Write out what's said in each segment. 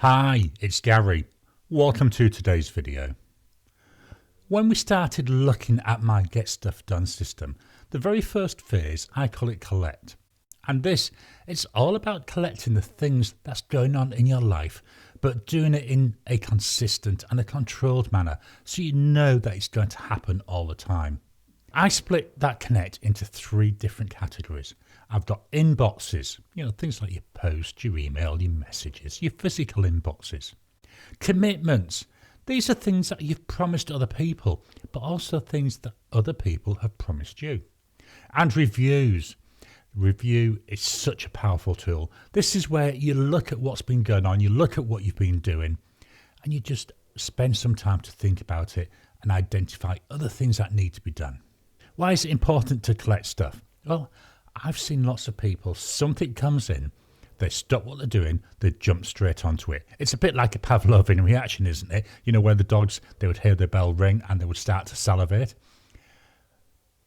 Hi, it's Gary. Welcome to today's video. When we started looking at my Get Stuff Done system, the very first phase, I call it collect. And it's all about collecting the things that's going on in your life, but doing it in a consistent and a controlled manner, so you know that it's going to happen all the time. I split that connect into 3 different categories. I've got inboxes, things like your post, your email, your messages, your physical inboxes. Commitments, these are things that you've promised other people, but also things that other people have promised you. And reviews. Review is such a powerful tool. This is where you look at what's been going on, you look at what you've been doing, and you just spend some time to think about it and identify other things that need to be done. Why is it important to collect stuff? Well, I've seen lots of people, something comes in, they stop what they're doing, they jump straight onto it. It's a bit like a Pavlovian reaction, isn't it? Where the dogs, they would hear the bell ring and they would start to salivate.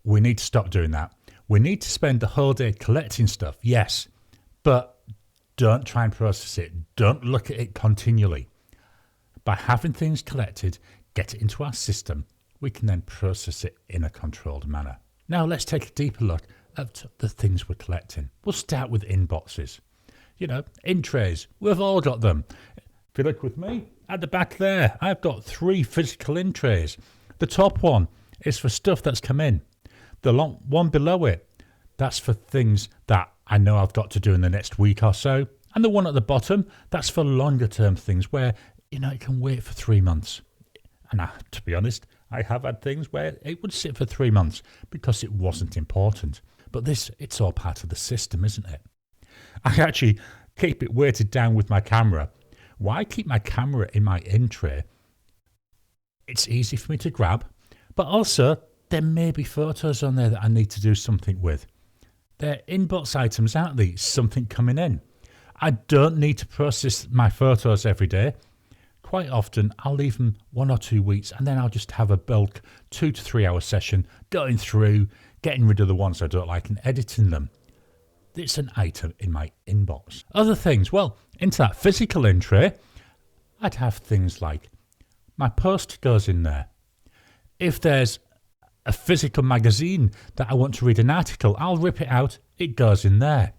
We need to stop doing that. We need to spend the whole day collecting stuff, yes, but don't try and process it. Don't look at it continually. By having things collected, get it into our system, we can then process it in a controlled manner. Now let's take a deeper look at the things we're collecting. We'll start with inboxes. In trays, we've all got them. If you look with me, at the back there, I've got 3 physical in trays. The top one is for stuff that's come in. The long one below it, that's for things that I know I've got to do in the next week or so. And the one at the bottom, that's for longer term things where, it can wait for 3 months. And to be honest, I have had things where it would sit for 3 months because it wasn't important. But it's all part of the system, isn't it? I actually keep it weighted down with my camera. Why keep my camera in my in tray? It's easy for me to grab, but also there may be photos on there that I need to do something with. They're inbox items, aren't they? Something coming in. I don't need to process my photos every day. Quite often, I'll leave them 1 or 2 weeks and then I'll just have a bulk 2 to 3 hour session going through, getting rid of the ones I don't like and editing them. It's an item in my inbox. Other things, well, into that physical in tray, I'd have things like my post goes in there. If there's a physical magazine that I want to read an article, I'll rip it out, it goes in there.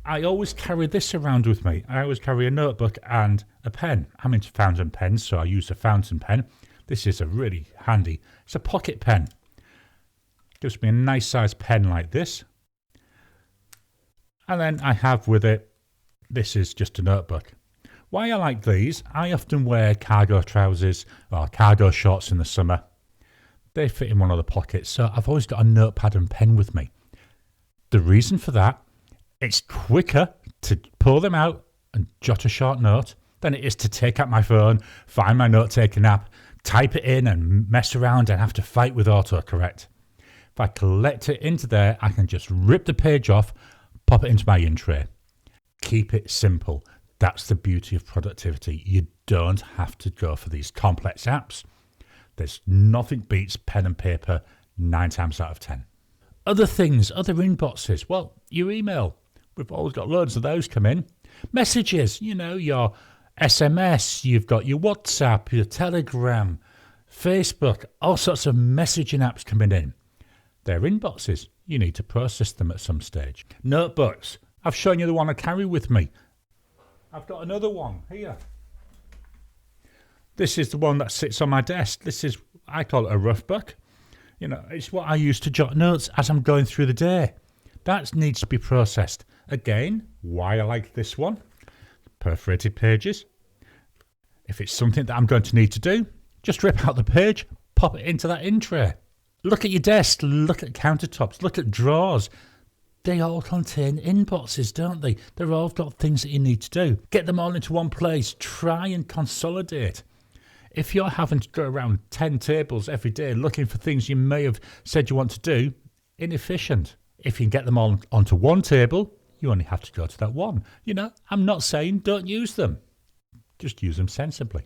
I always carry this around with me. I always carry a notebook and a pen. I'm into fountain pens, so I use a fountain pen. This is a really handy, it's a pocket pen. Gives me a nice size pen like this. And then I have with it, this is just a notebook. Why I like these, I often wear cargo trousers or cargo shorts in the summer. They fit in one of the pockets, so I've always got a notepad and pen with me. The reason for that, it's quicker to pull them out and jot a short note than it is to take out my phone, find my note-taking app, type it in and mess around and have to fight with autocorrect. If I collect it into there, I can just rip the page off, pop it into my in tray. Keep it simple. That's the beauty of productivity. You don't have to go for these complex apps. There's nothing beats pen and paper 9 times out of 10. Other things, other inboxes. Well, your email. We've always got loads of those come in. Messages, your SMS, you've got your WhatsApp, your Telegram, Facebook, all sorts of messaging apps coming in. They're inboxes. You need to process them at some stage. Notebooks. I've shown you the one I carry with me. I've got another one here. This is the one that sits on my desk. I call it a rough book. It's what I use to jot notes as I'm going through the day. That needs to be processed. Again, why I like this one. Perforated pages. If it's something that I'm going to need to do, just rip out the page, pop it into that in tray. Look at your desk, look at countertops, look at drawers. They all contain inboxes, don't they? They've all got things that you need to do. Get them all into one place. Try and consolidate. If you're having to go around 10 tables every day looking for things you may have said you want to do, inefficient. If you can get them all onto one table, you only have to go to that one. I'm not saying don't use them. Just use them sensibly.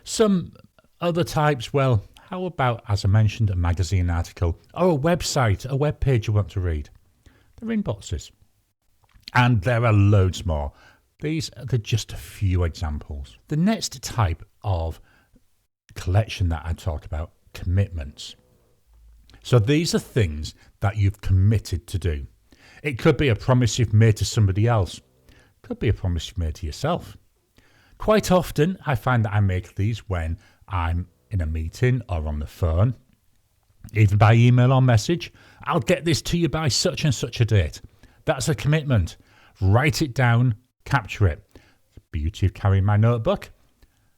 Some other types, well, how about, as I mentioned, a magazine article or a website, a web page you want to read? They're inboxes. And there are loads more. These are just a few examples. The next type of collection that I talk about, commitments. So these are things that you've committed to do. It could be a promise you've made to somebody else. It could be a promise you've made to yourself. Quite often, I find that I make these when I'm in a meeting or on the phone, even by email or message. I'll get this to you by such and such a date. That's a commitment. Write it down, capture it. The beauty of carrying my notebook,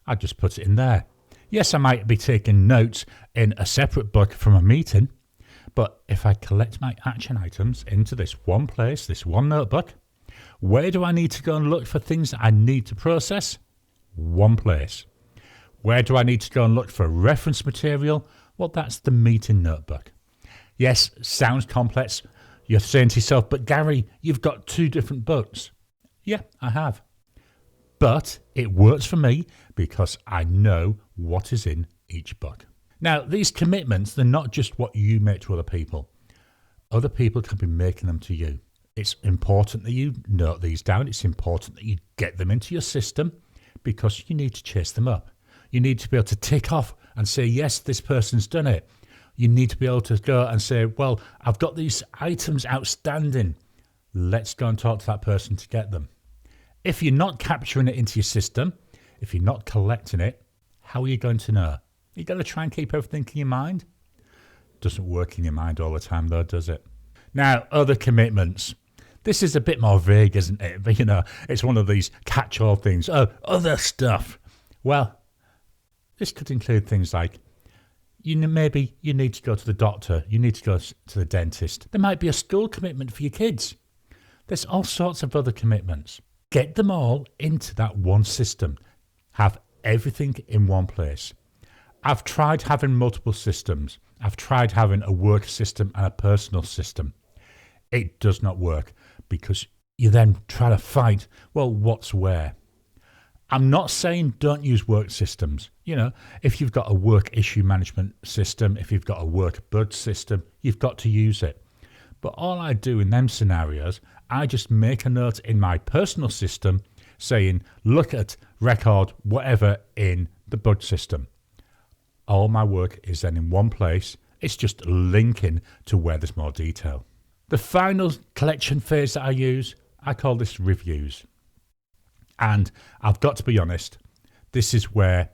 I just put it in there. Yes, I might be taking notes in a separate book from a meeting, but if I collect my action items into this one place, this one notebook, where do I need to go and look for things that I need to process? One place. Where do I need to go and look for reference material? Well, that's the meeting notebook. Yes, sounds complex. You're saying to yourself, but Gary, you've got 2 different books. Yeah, I have. But it works for me because I know what is in each book. Now, these commitments, they're not just what you make to other people. Other people can be making them to you. It's important that you note these down. It's important that you get them into your system because you need to chase them up. You need to be able to tick off and say, yes, this person's done it. You need to be able to go and say, well, I've got these items outstanding. Let's go and talk to that person to get them. If you're not capturing it into your system, if you're not collecting it, how are you going to know? You're going to try and keep everything in your mind? Doesn't work in your mind all the time though, does it? Now, other commitments. This is a bit more vague, isn't it? But, it's one of these catch-all things. Oh, other stuff. Well, this could include things like, maybe you need to go to the doctor. You need to go to the dentist. There might be a school commitment for your kids. There's all sorts of other commitments. Get them all into that one system. Have everything in one place. I've tried having multiple systems. I've tried having a work system and a personal system. It does not work because you then try to find, well, what's where? I'm not saying don't use work systems. If you've got a work issue management system, if you've got a work bud system, you've got to use it. But all I do in them scenarios, I just make a note in my personal system saying, look at record whatever in the bud system. All my work is then in one place. It's just linking to where there's more detail. The final collection phase that I use, I call this reviews. And I've got to be honest, this is where,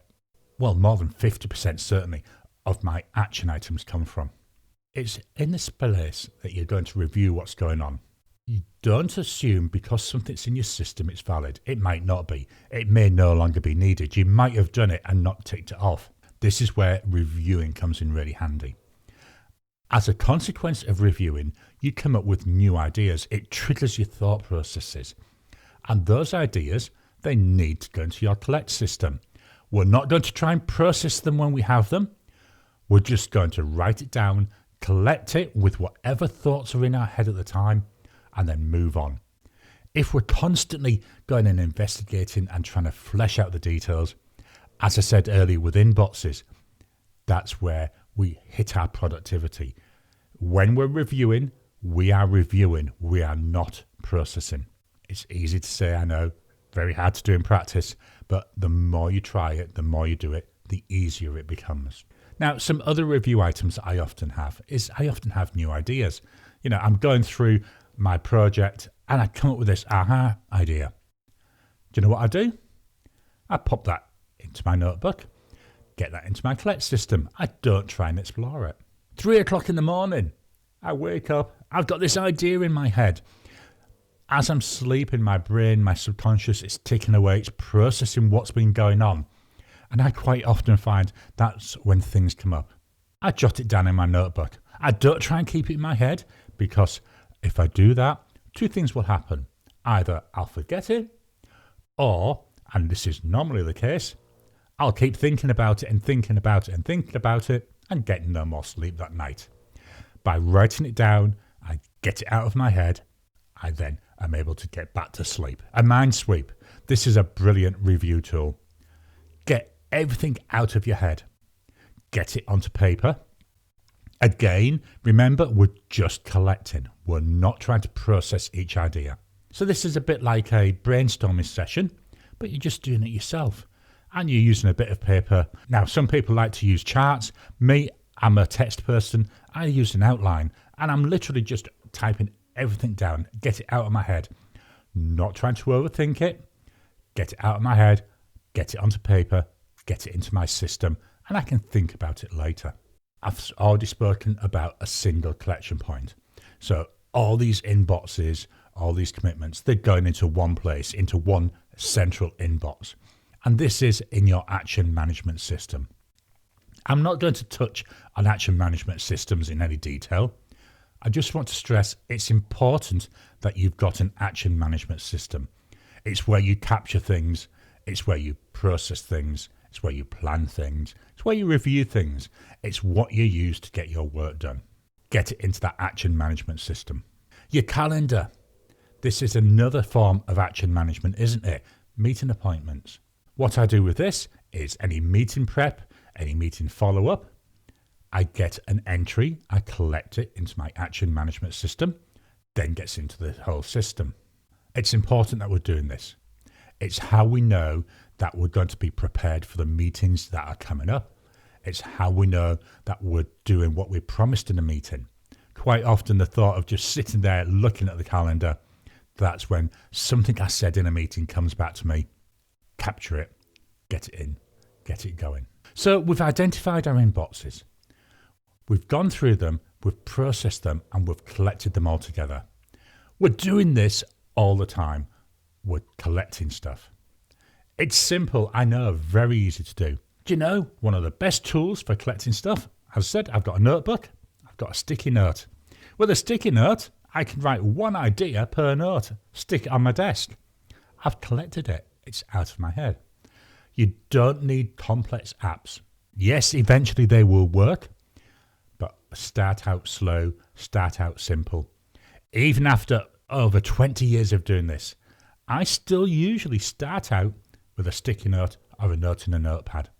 more than 50% certainly, of my action items come from. It's in this place that you're going to review what's going on. You don't assume because something's in your system it's valid. It might not be. It may no longer be needed. You might have done it and not ticked it off. This is where reviewing comes in really handy. As a consequence of reviewing, you come up with new ideas. It triggers your thought processes. And those ideas, they need to go into your collect system. We're not going to try and process them when we have them. We're just going to write it down, collect it with whatever thoughts are in our head at the time, and then move on. If we're constantly going and investigating and trying to flesh out the details, as I said earlier with inboxes, that's where we hit our productivity. When we're reviewing, we are not processing. It's easy to say, I know, very hard to do in practice, but the more you try it, the more you do it, the easier it becomes. Now, some other review items that I often have is I often have new ideas. I'm going through my project and I come up with this aha idea. Do you know what I do? I pop that into my notebook, get that into my collect system. I don't try and explore it. 3 o'clock in the morning, I wake up, I've got this idea in my head. As I'm sleeping, my brain, my subconscious, it's ticking away, it's processing what's been going on. And I quite often find that's when things come up. I jot it down in my notebook. I don't try and keep it in my head because if I do that, 2 things will happen. Either I'll forget it or, and this is normally the case, I'll keep thinking about it and thinking about it and thinking about it and get no more sleep that night. By writing it down, I get it out of my head. I then am able to get back to sleep. A mind sweep. This is a brilliant review tool. Get everything out of your head. Get it onto paper. Again, remember, we're just collecting. We're not trying to process each idea. So this is a bit like a brainstorming session, but you're just doing it yourself and you're using a bit of paper. Now, some people like to use charts. Me, I'm a text person. I use an outline and I'm literally just typing everything down, get it out of my head, not trying to overthink it, get it out of my head, get it onto paper, get it into my system, and I can think about it later. I've already spoken about a single collection point. So all these inboxes, all these commitments, they're going into one place, into one central inbox. And this is in your action management system. I'm not going to touch on action management systems in any detail. I just want to stress it's important that you've got an action management system. It's where you capture things, it's where you process things, it's where you plan things, it's where you review things. It's what you use to get your work done. Get it into that action management system. Your calendar. This is another form of action management, isn't it? Meeting appointments. What I do with this is any meeting prep, any meeting follow-up, I get an entry, I collect it into my action management system, then gets into the whole system. It's important that we're doing this. It's how we know that we're going to be prepared for the meetings that are coming up. It's how we know that we're doing what we promised in a meeting. Quite often the thought of just sitting there looking at the calendar, that's when something I said in a meeting comes back to me. Capture it, get it in, get it going. So we've identified our inboxes. We've gone through them, we've processed them, and we've collected them all together. We're doing this all the time. We're collecting stuff. It's simple, I know, very easy to do. Do you know one of the best tools for collecting stuff? As I said, I've got a notebook, I've got a sticky note. With a sticky note, I can write one idea per note, stick it on my desk. I've collected it, it's out of my head. You don't need complex apps. Yes, eventually they will work, but start out slow, start out simple. Even after over 20 years of doing this, I still usually start out with a sticky note or a note in a notepad.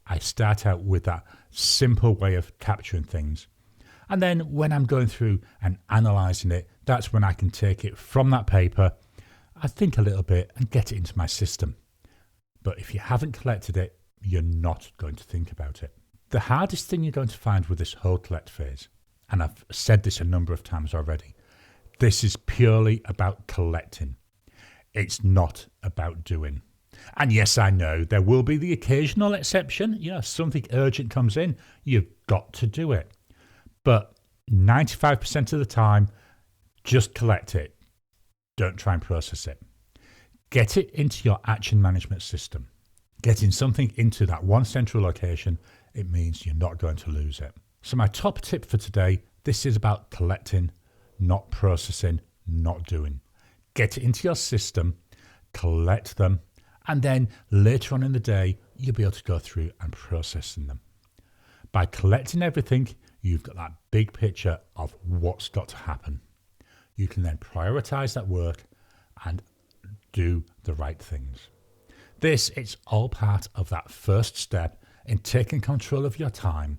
I start out with that simple way of capturing things. And then when I'm going through and analysing it, that's when I can take it from that paper, I think a little bit and get it into my system. But if you haven't collected it, you're not going to think about it. The hardest thing you're going to find with this whole collect phase, and I've said this a number of times already, this is purely about collecting. It's not about doing. And yes, I know there will be the occasional exception. Something urgent comes in, you've got to do it. But 95% of the time, just collect it. Don't try and process it. Get it into your action management system. Getting something into that one central location, it means you're not going to lose it. So my top tip for today, this is about collecting, not processing, not doing. Get it into your system, collect them, and then later on in the day, you'll be able to go through and processing them. By collecting everything, you've got that big picture of what's got to happen. You can then prioritize that work and do the right things. This is all part of that first step in taking control of your time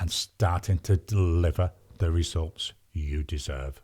and starting to deliver the results you deserve.